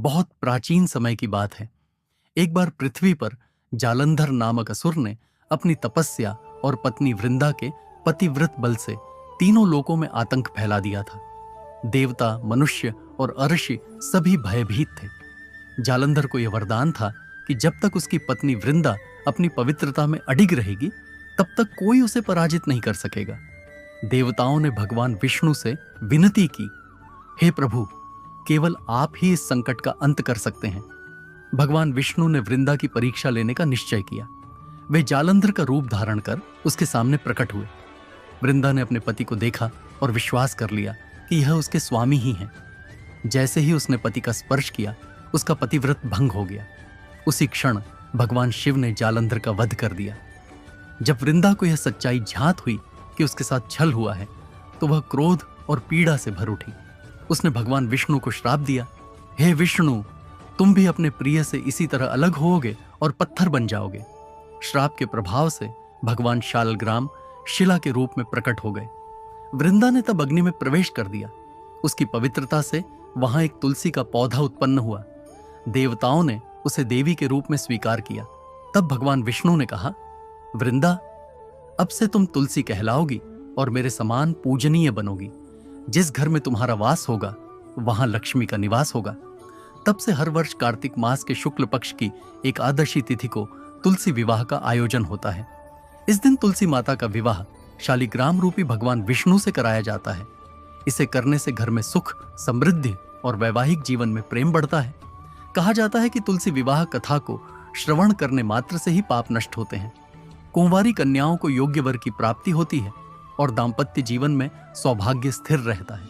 बहुत प्राचीन समय की बात है। एक बार पृथ्वी पर जालंधर नामक असुर ने अपनी तपस्या और पत्नी वृंदा के पतिव्रत बल से तीनों लोकों में आतंक फैला दिया था। देवता, मनुष्य और अर्षि सभी भयभीत थे। जालंधर को यह वरदान था कि जब तक उसकी पत्नी वृंदा अपनी पवित्रता में अडिग रहेगी, तब तक कोई उसे पराजित नहीं कर सकेगा। देवताओं ने भगवान विष्णु से विनती की, हे प्रभु, केवल आप ही इस संकट का अंत कर सकते हैं। भगवान विष्णु ने वृंदा की परीक्षा लेने का निश्चय किया। वे जालंधर का रूप धारण कर उसके सामने प्रकट हुए। वृंदा ने अपने पति को देखा और विश्वास कर लिया कि यह उसके स्वामी ही हैं। जैसे ही उसने पति का स्पर्श किया, उसका पतिव्रत भंग हो गया। उसी क्षण भगवान शिव ने जालंधर का वध कर दिया। जब वृंदा को यह सच्चाई ज्ञात हुई कि उसके साथ छल हुआ है, तो वह क्रोध और पीड़ा से भर उठी। उसने भगवान विष्णु को श्राप दिया, हे विष्णु, तुम भी अपने प्रिय से इसी तरह अलग होोगे और पत्थर बन जाओगे। श्राप के प्रभाव से भगवान शालग्राम शिला के रूप में प्रकट हो गए। वृंदा ने तब अग्नि में प्रवेश कर दिया। उसकी पवित्रता से वहां एक तुलसी का पौधा उत्पन्न हुआ। देवताओं ने उसे देवी के रूप में स्वीकार किया। तब भगवान विष्णु ने कहा, वृंदा, अब से तुम तुलसी कहलाओगी और मेरे समान पूजनीय बनोगी। जिस घर में तुम्हारा वास होगा, वहां लक्ष्मी का निवास होगा। तब से हर वर्ष कार्तिक मास के शुक्ल पक्ष की एकादशी तिथि को तुलसी विवाह का आयोजन होता है। इस दिन तुलसी माता का विवाह शालिग्राम रूपी भगवान विष्णु से कराया जाता है। इसे करने से घर में सुख, समृद्धि और वैवाहिक जीवन में प्रेम बढ़ता है। कहा जाता है कि तुलसी विवाह कथा को श्रवण करने मात्र से ही पाप नष्ट होते हैं। कुंवारी कन्याओं को योग्य वर की प्राप्ति होती है और दाम्पत्य जीवन में सौभाग्य स्थिर रहता है।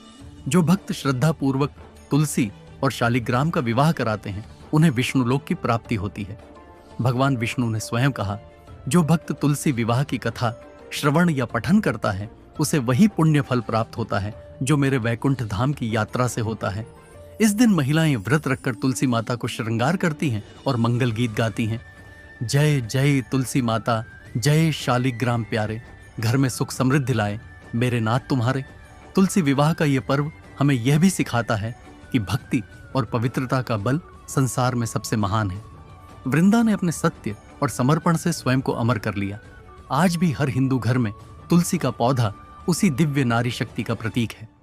जो भक्त श्रद्धा पूर्वक तुलसी और शालिग्राम का विवाह कराते हैं, उन्हें विष्णुलोक की प्राप्ति होती है। भगवान विष्णु ने स्वयं कहा, जो भक्त तुलसी विवाह की कथा श्रवण या पठन करता है, उसे वही पुण्य फल प्राप्त होता है जो मेरे वैकुंठ धाम की यात्रा से होता है। इस दिन महिलाएं व्रत रखकर तुलसी माता को श्रृंगार करती हैं और मंगल गीत गाती हैं। जय जय तुलसी माता, जय शालिग्राम प्यारे, घर में सुख समृद्धि लाए मेरे नाथ तुम्हारे। तुलसी विवाह का यह पर्व हमें यह भी सिखाता है कि भक्ति और पवित्रता का बल संसार में सबसे महान है। वृंदा ने अपने सत्य और समर्पण से स्वयं को अमर कर लिया। आज भी हर हिंदू घर में तुलसी का पौधा उसी दिव्य नारी शक्ति का प्रतीक है।